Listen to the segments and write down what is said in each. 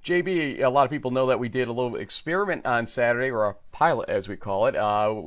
JB, a lot of people know that we did a little experiment on Saturday, or a pilot as we call it,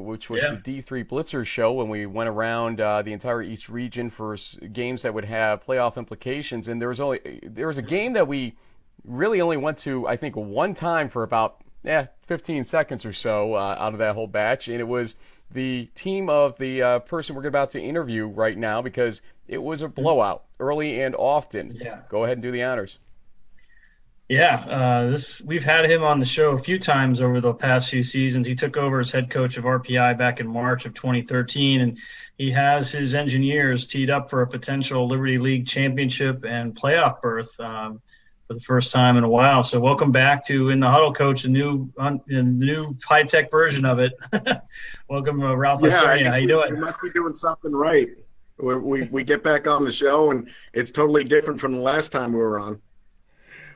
which was the Yeah. D3 Blitzer show when we went around the entire East region for games that would have playoff implications. And there was a game that we really only went to, I think, one time for about 15 seconds or so out of that whole batch, and it was the team of the person we're about to interview right now because it was a blowout early and often. Yeah. Go ahead and do the honors. Yeah. This we've had him on the show a few times over the past few seasons. He took over as head coach of RPI back in March of 2013, and he has his engineers teed up for a potential Liberty League championship and playoff berth for the first time in a while. So welcome back to In the Huddle, Coach, the new high tech version of it. Welcome, Ralph Yeah, I Isernia. How guess you we doing? must be doing something right. We get back on the show, and it's totally different from the last time we were on.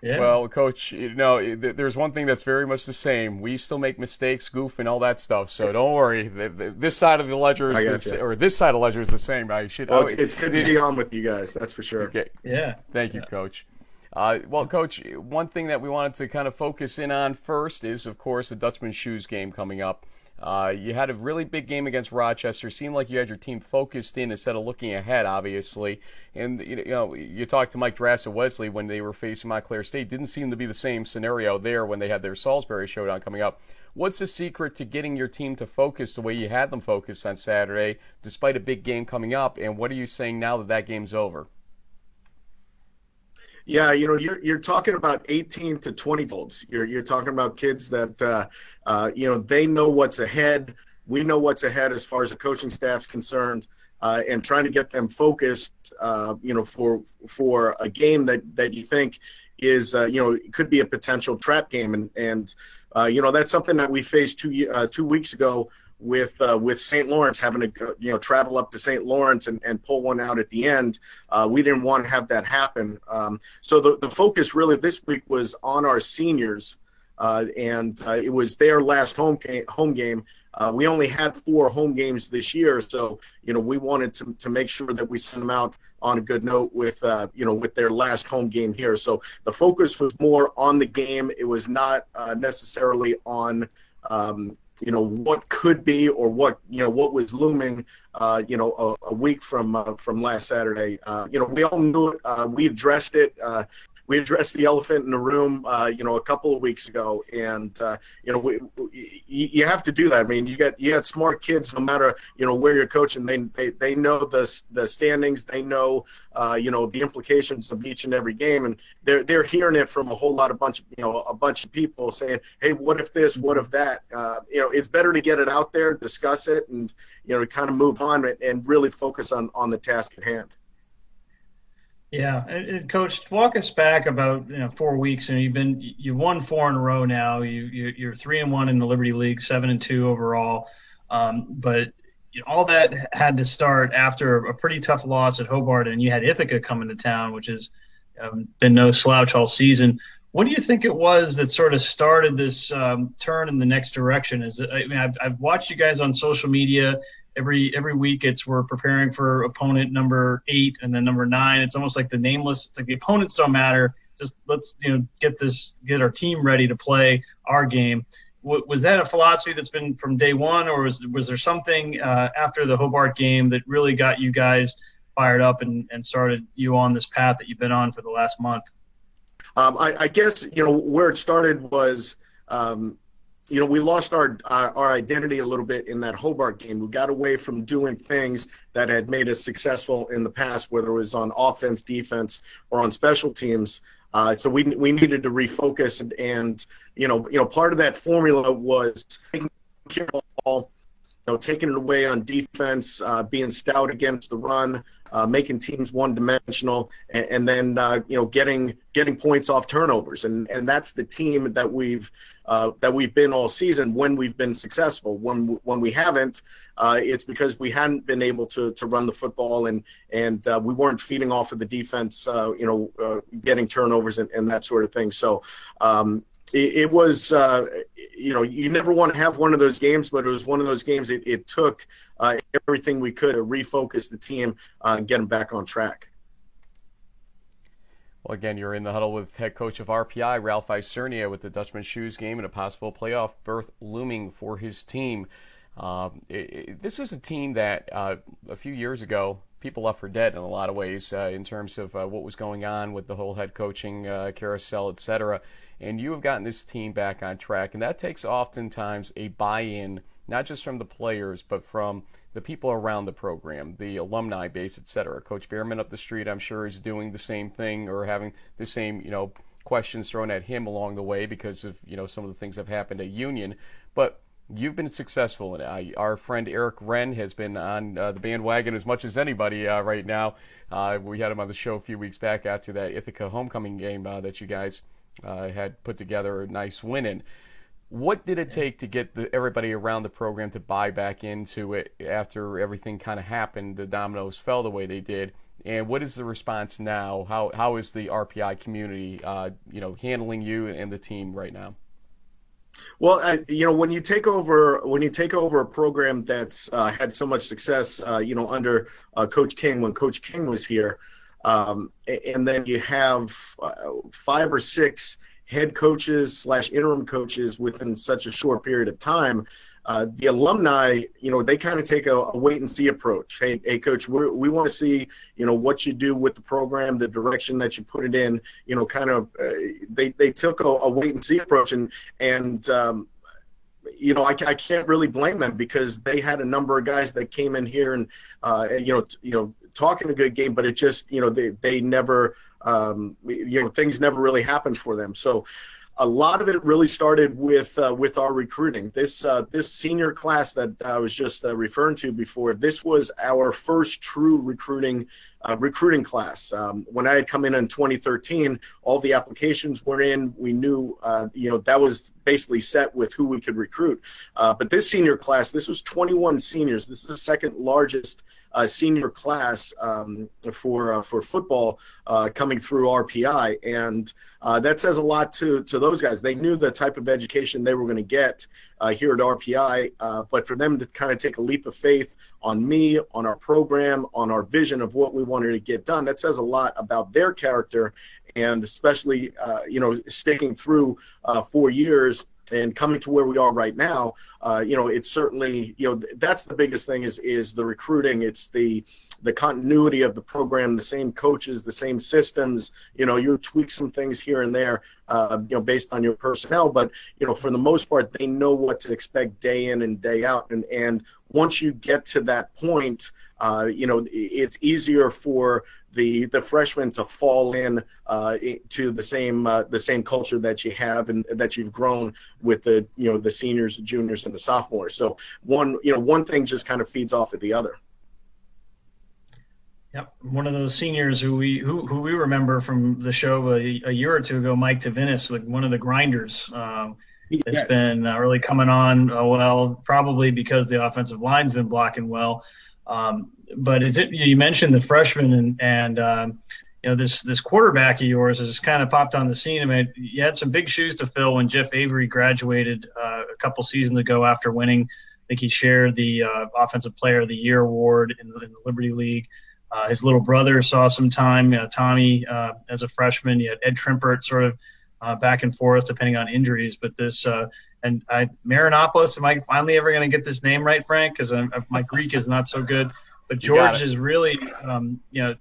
Yeah. Well, Coach, there's one thing that's very much the same. We still make mistakes, goof, and all that stuff. So don't worry. This side of the ledger I is got you. or this side of the ledger is the same. I should. Well, it's good to be on with you guys. That's for sure. Okay. Yeah. Thank you, Coach. Well, Coach, one thing that we wanted to kind of focus in on first is, of course, the Dutchman Shoes game coming up. You had a really big game against Rochester. Seemed like you had your team focused in instead of looking ahead, obviously. And you talked to Mike Drass at Wesley when they were facing Montclair State. Didn't seem to be the same scenario there when they had their Salisbury showdown coming up. What's the secret to getting your team to focus the way you had them focused on Saturday, despite a big game coming up? And what are you saying now that that game's over? Yeah, you're talking about 18 to 20-year-olds. You're talking about kids that they know what's ahead. We know what's ahead as far as the coaching staff's concerned, and trying to get them focused, for a game that you think is, it could be a potential trap game, and that's something that we faced 2 weeks ago with St. Lawrence, having to travel up to St. Lawrence and pull one out at the end. We didn't want to have that happen. So the focus really this week was on our seniors, and it was their last home game. We only had 4 home games this year, so we wanted to make sure that we sent them out on a good note with with their last home game here. So the focus was more on the game. It was not necessarily on what could be, or what was looming, a week from last Saturday. We all knew it. We addressed it. We addressed the elephant in the room, a couple of weeks ago, and you have to do that. I mean, you got smart kids, no matter where you're coaching. They know the standings. They know the implications of each and every game, and they're hearing it from a bunch of people saying, hey, what if this, what if that? It's better to get it out there, discuss it, and kind of move on and really focus on the task at hand. Yeah, and Coach, walk us back about 4 weeks, and you've won 4 in a row now. You're 3-1 in the Liberty League, 7-2 overall. But all that had to start after a pretty tough loss at Hobart, and you had Ithaca coming to town, which has been no slouch all season. What do you think it was that sort of started this turn in the next direction? I've watched you guys on social media. Every week we're preparing for opponent number 8 and then number 9. It's almost like the opponents don't matter. Just let's get our team ready to play our game. Was that a philosophy that's been from day one, or was there something after the Hobart game that really got you guys fired up and started you on this path that you've been on for the last month? I guess where it started was we lost our identity a little bit in that Hobart game. We got away from doing things that had made us successful in the past, whether it was on offense, defense, or on special teams. So we needed to refocus, and part of that formula was taking care of the ball, taking it away on defense, being stout against the run, making teams one-dimensional, and then getting points off turnovers, and that's the team that we've been all season when we've been successful. When we haven't, it's because we hadn't been able to run the football, and we weren't feeding off of the defense, getting turnovers and that sort of thing. So it was, you never want to have one of those games, but it was one of those games. It took everything we could to refocus the team and get them back on track. Well, again, you're in the huddle with head coach of RPI, Ralph Isernia, with the Dutchman Shoes game and a possible playoff berth looming for his team. This is a team that a few years ago people left for dead in a lot of ways in terms of what was going on with the whole head coaching carousel, etc. And you have gotten this team back on track, and that takes oftentimes a buy-in, not just from the players, but from the people around the program, the alumni base, etc. Coach Behrman up the street, I'm sure, is doing the same thing or having the same, questions thrown at him along the way because of, some of the things that have happened at Union. But you've been successful in it. Our friend Eric Wren has been on the bandwagon as much as anybody right now. We had him on the show a few weeks back after that Ithaca homecoming game that you guys had put together a nice win in. What did it take to get everybody around the program to buy back into it after everything kind of happened, the dominoes fell the way they did? And what is the response now? How is the RPI community, handling you and the team right now? Well, when you take over a program that's had so much success, under Coach King, when Coach King was here, and then you have 5 or 6 head coaches / interim coaches within such a short period of time, the alumni, they kind of take a wait and see approach. Hey, coach, we want to see, what you do with the program, the direction that you put it in, they took a wait and see approach and I can't really blame them because they had a number of guys that came in here and, talking a good game, but it just, they never, things never really happened for them. So a lot of it really started with our recruiting. This senior class that I was just referring to before, this was our first true recruiting class. When I had come in 2013, all the applications were in. We knew, that was basically set with who we could recruit. But this senior class, this was 21 seniors. This is the second largest senior class for football coming through RPI, and that says a lot to those guys. They knew the type of education they were going to get here at RPI, but for them to kind of take a leap of faith on me, on our program, on our vision of what we wanted to get done, that says a lot about their character, and especially sticking through 4 years and coming to where we are right now. It's certainly, that's the biggest thing is the recruiting. It's the continuity of the program, the same coaches, the same systems. You tweak some things here and there, based on your personnel, but for the most part, they know what to expect day in and day out. And once you get to that point, it's easier for the freshmen to fall in to the same culture that you have and that you've grown with the seniors, the juniors, and the sophomores. So one thing just kind of feeds off of the other. Yep, one of those seniors who we remember from the show a year or two ago, Mike Tavinis, like one of the grinders. It's been really coming on well, probably because the offensive line's been blocking well. But you mentioned the freshman and this quarterback of yours has kind of popped on the scene. I mean, you had some big shoes to fill when Jeff Avery graduated a couple seasons ago after winning. I think he shared the Offensive Player of the Year award in the Liberty League. His little brother saw some time, Tommy, as a freshman. You had Ed Trimpert sort of back and forth depending on injuries. But Marinopoulos, am I finally ever going to get this name right, Frank? Because my Greek is not so good. But George is really,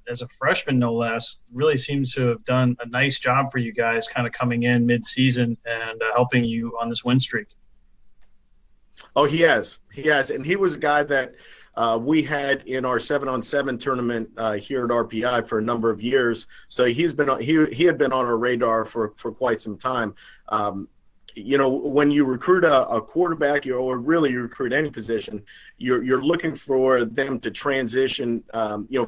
as a freshman no less, really seems to have done a nice job for you guys kind of coming in mid-season and helping you on this win streak. Oh, he has. And he was a guy that we had in our 7-on-7 tournament here at RPI for a number of years. So he had been on our radar for quite some time. When you recruit a quarterback, or really you recruit any position, you're looking for them to transition,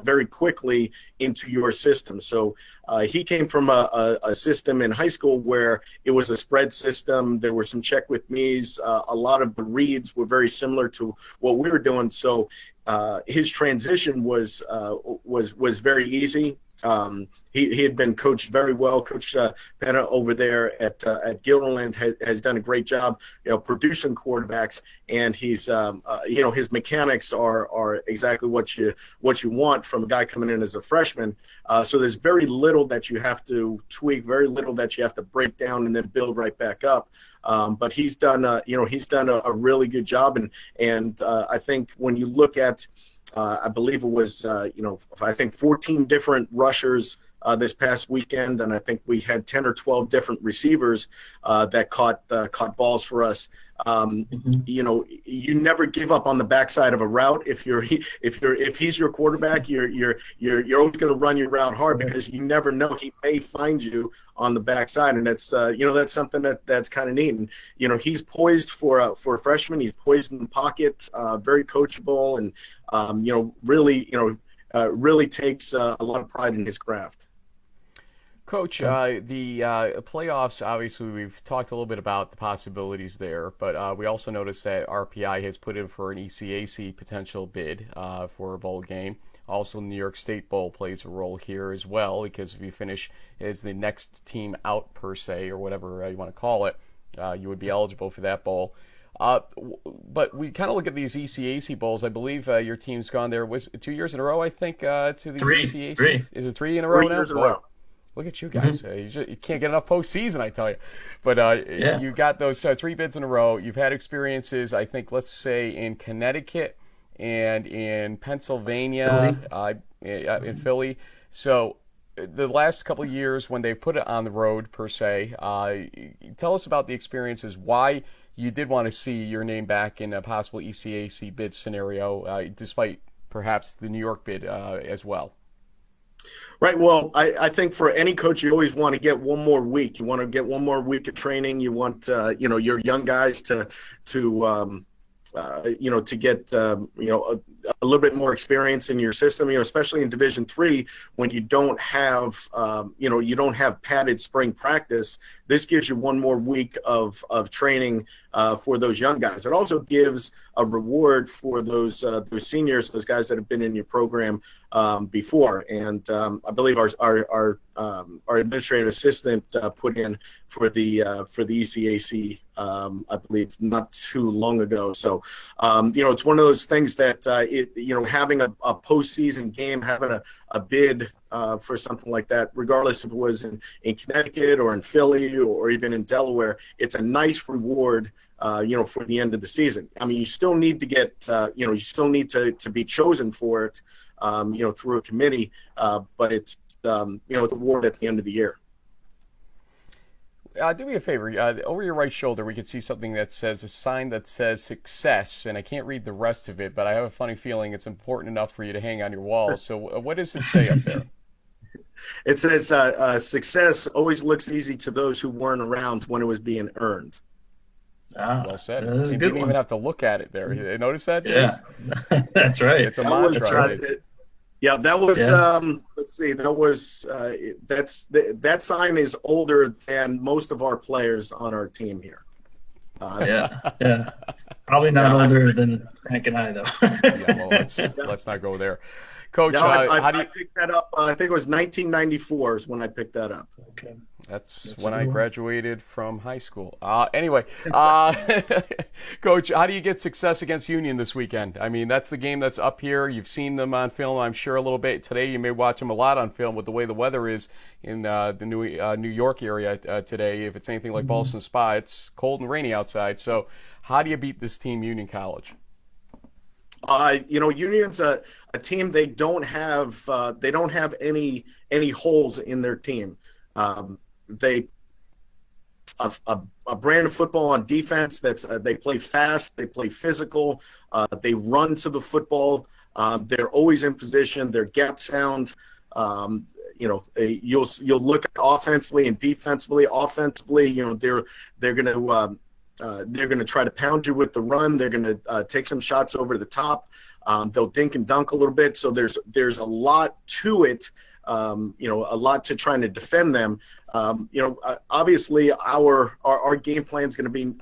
very quickly into your system. So he came from a system in high school where it was a spread system. There were some check with me's. A lot of the reads were very similar to what we were doing. So his transition was very easy. he had been coached very well. Coach Penna over there at Guilderland has done a great job, producing quarterbacks, and he's his mechanics are exactly what you want from a guy coming in as a freshman. So there's very little that you have to tweak, very little that you have to break down and then build right back up. But he's done a really good job, and I think when you look at I believe it was, I think 14 different rushers this past weekend, and I think we had 10 or 12 different receivers that caught balls for us. You never give up on the backside of a route. If he's your quarterback, you're always going to run your route hard, because you never know, he may find you on the backside, and that's something that's kind of neat. And he's poised for a freshman. He's poised in the pocket, very coachable, and really takes a lot of pride in his craft. Coach, the playoffs, obviously we've talked a little bit about the possibilities there, but we also noticed that RPI has put in for an ECAC potential bid for a bowl game. Also, New York State Bowl plays a role here as well, because if you finish as the next team out, per se, or whatever you want to call it, you would be eligible for that bowl. But we kind of look at these ECAC bowls. I believe your team's gone there. Was it 2 years in a row, I think, to the ECAC? Three. Is it 3 in a row now? 3 years in a row. Look at you guys. You can't get enough postseason, I tell you. But you got those 3 bids in a row. You've had experiences, I think, let's say, in Connecticut and in Pennsylvania, in Philly. So the last couple of years when they put it on the road, per se, tell us about the experiences, why you did want to see your name back in a possible ECAC bid scenario, despite perhaps the New York bid as well. Right. Well, I think for any coach, you always want to get one more week. You want to get one more week of training. You want, your young guys to get a little bit more experience in your system. Especially in Division III, when you don't have padded spring practice. This gives you one more week of training for those young guys. It also gives a reward for those seniors, those guys that have been in your program before. And I believe our administrative assistant put in for the ECAC, I believe, not too long ago. So it's one of those things that having a postseason game, having a bid for something like that, regardless if it was in Connecticut or in Philly or even in Delaware, it's a nice reward, for the end of the season. I mean, you still need to get, you still need to be chosen for it, through a committee, but it's, the award at the end of the year. Do me a favor. Over your right shoulder, we can see something that says, a sign that says success, and I can't read the rest of it, but I have a funny feeling it's important enough for you to hang on your wall. So what does it say up there? It says, success always looks easy to those who weren't around when it was being earned. Well said. You didn't even have to look at it there. You notice that, James? Yeah, that's right. It's a mantra. That was, let's see, that was, that sign is older than most of our players on our team here. Probably not older than Frank and I, though. Well, let's not go there. Coach, I picked that up, I think it was 1994 is when I picked that up. Okay. That's when I graduated from high school. Anyway, Coach, how do you get success against Union this weekend? I mean, that's the game that's up here. You've seen them on film, I'm sure, a little bit. Today you may watch them a lot on film with the way the weather is in the New York area today. If it's anything like Boston Spa, it's cold and rainy outside. So how do you beat this team, Union College? Union's a team. They don't have any holes in their team. They a brand of football on defense that's they play fast, they play physical, they run to the football. They're always in position. They're gap sound. You'll look at offensively and defensively. Offensively, they're going to try to pound you with the run. They're going to take some shots over the top. They'll dink and dunk a little bit. So there's a lot to it a lot to trying to defend them. Obviously our game plan is going to be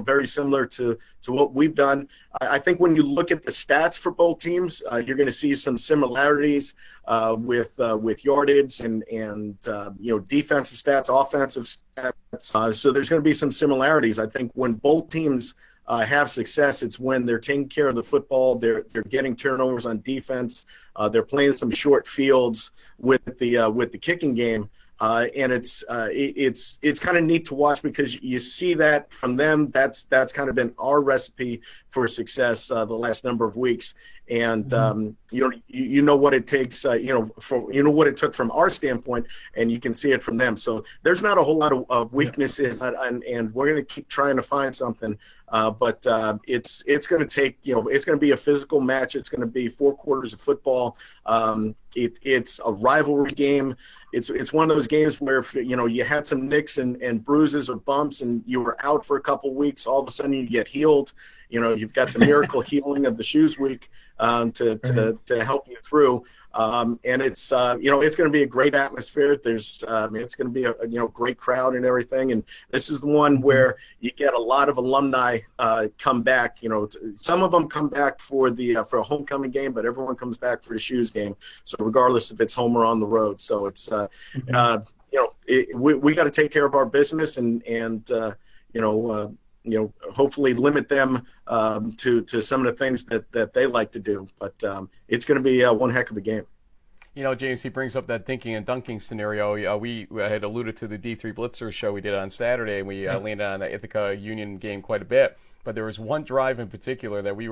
very similar to what we've done. I think when you look at the stats for both teams, you're going to see some similarities with yardage and defensive stats, offensive stats. So there's going to be some similarities. I think when both teams have success, it's when they're taking care of the football, they're getting turnovers on defense, they're playing some short fields with the kicking game. And it's kind of neat to watch because you see that from them. That's kind of been our recipe for success the last number of weeks. And you know what it takes, what it took from our standpoint, and you can see it from them. So there's not a whole lot of weaknesses, and we're going to keep trying to find something. But it's going to take, it's going to be a physical match. It's going to be 4 quarters of football. It's a rivalry game. It's one of those games where if, you had some nicks and bruises or bumps and you were out for a couple of weeks, all of a sudden you get healed. You've got the miracle healing of the shoes week to help you through. And it's going to be a great atmosphere. It's going to be a great crowd and everything. And this is the one where you get a lot of alumni come back. Some of them come back for a homecoming game, but everyone comes back for the shoes game. So regardless if it's home or on the road. So it's we got to take care of our business and hopefully limit them to some of the things that they like to do. But it's going to be one heck of a game. James, he brings up that dinking and dunking scenario. We had alluded to the D3 Blitzer show we did on Saturday, and we landed on the Ithaca Union game quite a bit. But there was one drive in particular that we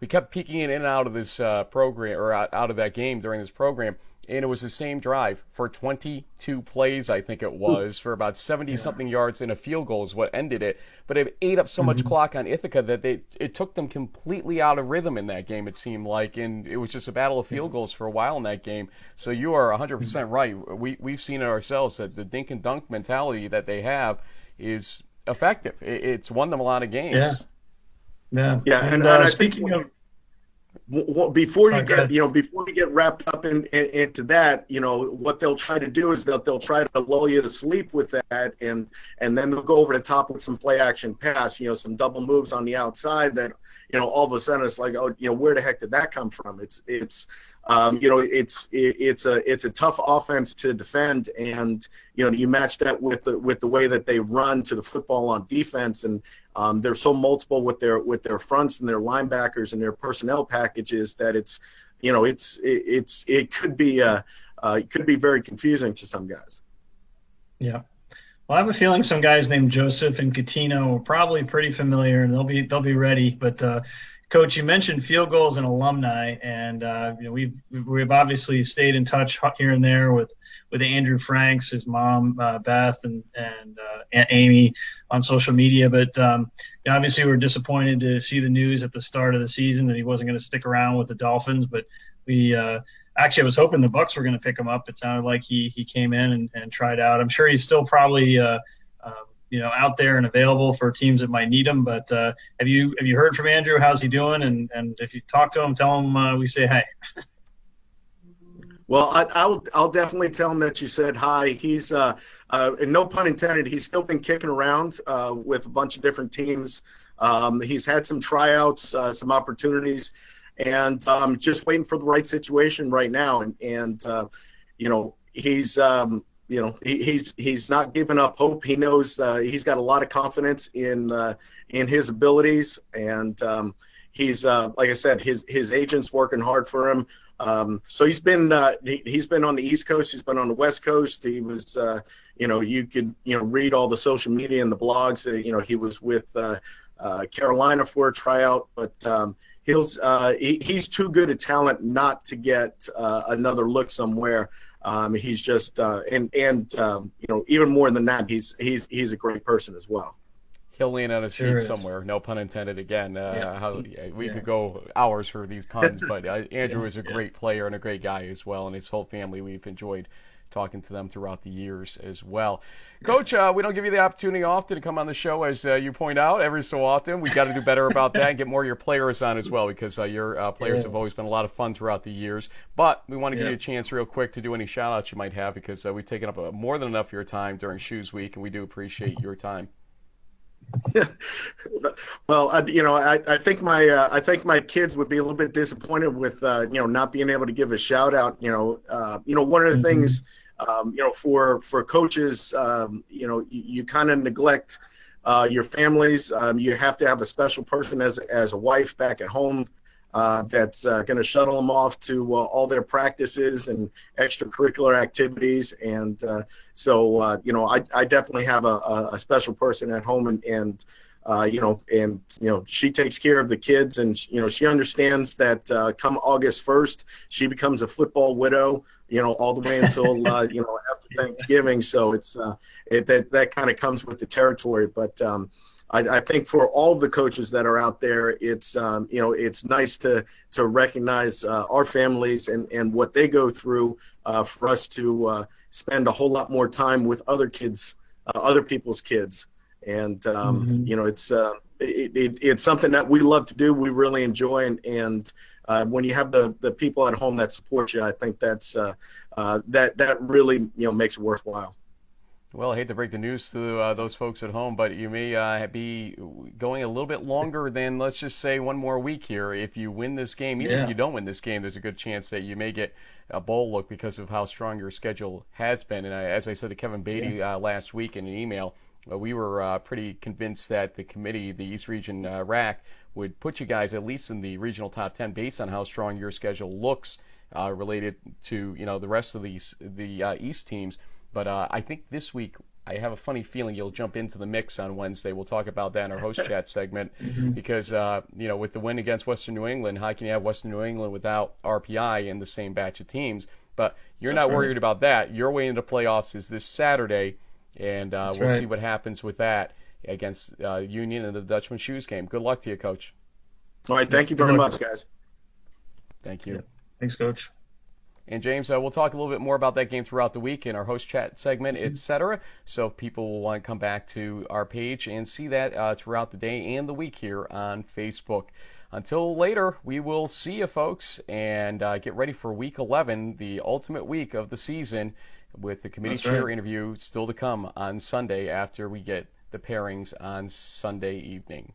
kept peeking in and out of this program, or out of that game during this program. And it was the same drive for 22 plays, I think it was, for about 70-something yards, and a field goal is what ended it. But it ate up so much clock on Ithaca that it took them completely out of rhythm in that game, it seemed like. And it was just a battle of field goals for a while in that game. So you are 100% right. We've seen it ourselves that the dink and dunk mentality that they have is effective. It's won them a lot of games. Yeah. And speaking of... before you get wrapped up into that, what they'll try to do is they'll try to lull you to sleep with that, and then they'll go over the top with some play action pass, some double moves on the outside that, all of a sudden it's like, where the heck did that come from? It's a tough offense to defend, and you match that with the way that they run to the football on defense, and they're so multiple with their fronts and their linebackers and their personnel packages that it could be very confusing to some guys. Yeah. Well, I have a feeling some guys named Joseph and Catino are probably pretty familiar, and they'll be ready. But Coach, you mentioned field goals and alumni, and we've obviously stayed in touch here and there with Andrew Franks, his mom Beth, and Aunt Amy on social media. But obviously, we're disappointed to see the news at the start of the season that he wasn't going to stick around with the Dolphins. But we actually, I was hoping the Bucs were going to pick him up. It sounded like he came in and tried out. I'm sure he's still probably out there and available for teams that might need him. But have you heard from Andrew? How's he doing? And if you talk to him, tell him we say hey. Well, I'll definitely tell him that you said hi. He's and no pun intended, he's still been kicking around with a bunch of different teams. He's had some tryouts, some opportunities, and just waiting for the right situation right now. And he's not giving up hope. He knows he's got a lot of confidence in his abilities, and he's like I said, his agent's working hard for him. So he's been on the East Coast. He's been on the West Coast. He was, you could, read all the social media and the blogs that, he was with Carolina for a tryout, but he's too good a talent not to get another look somewhere. He's just, even more than that, he's a great person as well. He'll land on his feet somewhere. No pun intended again. We could go hours for these puns, but Andrew is a great player and a great guy as well, and his whole family we've enjoyed talking to them throughout the years as well. Coach, we don't give you the opportunity often to come on the show, as you point out, every so often. We got to do better about that and get more of your players on as well, because your players have always been a lot of fun throughout the years. But we want to give you a chance real quick to do any shout-outs you might have, because we've taken up more than enough of your time during Shoes Week, and we do appreciate your time. Well, I think my kids would be a little bit disappointed with not being able to give a shout out. One of the things for coaches, you kind of neglect your families. You have to have a special person as a wife back at home that's going to shuttle them off to all their practices and extracurricular activities. And I definitely have a special person at home, and she takes care of the kids, and she understands that come August 1st, she becomes a football widow, all the way until after Thanksgiving. So it's that kind of comes with the territory. But I think for all of the coaches that are out there, it's nice to recognize our families and what they go through, for us to spend a whole lot more time with other kids, other people's kids. And it's something that we love to do. We really enjoy, and when you have the people at home that support you, I think that's that really makes it worthwhile. Well, I hate to break the news to those folks at home, but you may be going a little bit longer than, let's just say, one more week here. If you win this game, even if you don't win this game, there's a good chance that you may get a bowl look because of how strong your schedule has been. And as I said to Kevin Beatty last week in an email, we were pretty convinced that the committee, the East Region RAC, would put you guys at least in the regional top 10 based on how strong your schedule looks related to the rest of the East teams. But I think this week, I have a funny feeling you'll jump into the mix on Wednesday. We'll talk about that in our host chat segment because, with the win against Western New England, how can you have Western New England without RPI in the same batch of teams? But you're not worried about that. Your way into playoffs is this Saturday, and we'll see what happens with that against Union in the Dutchman Shoes game. Good luck to you, Coach. All right. Thank you very much, guys. Thank you. Yeah. Thanks, Coach. And James, we'll talk a little bit more about that game throughout the week in our host chat segment, etc. So if people will want to come back to our page and see that throughout the day and the week here on Facebook. Until later, we will see you folks, and get ready for Week 11, the ultimate week of the season, with the committee chair interview still to come on Sunday after we get the pairings on Sunday evening.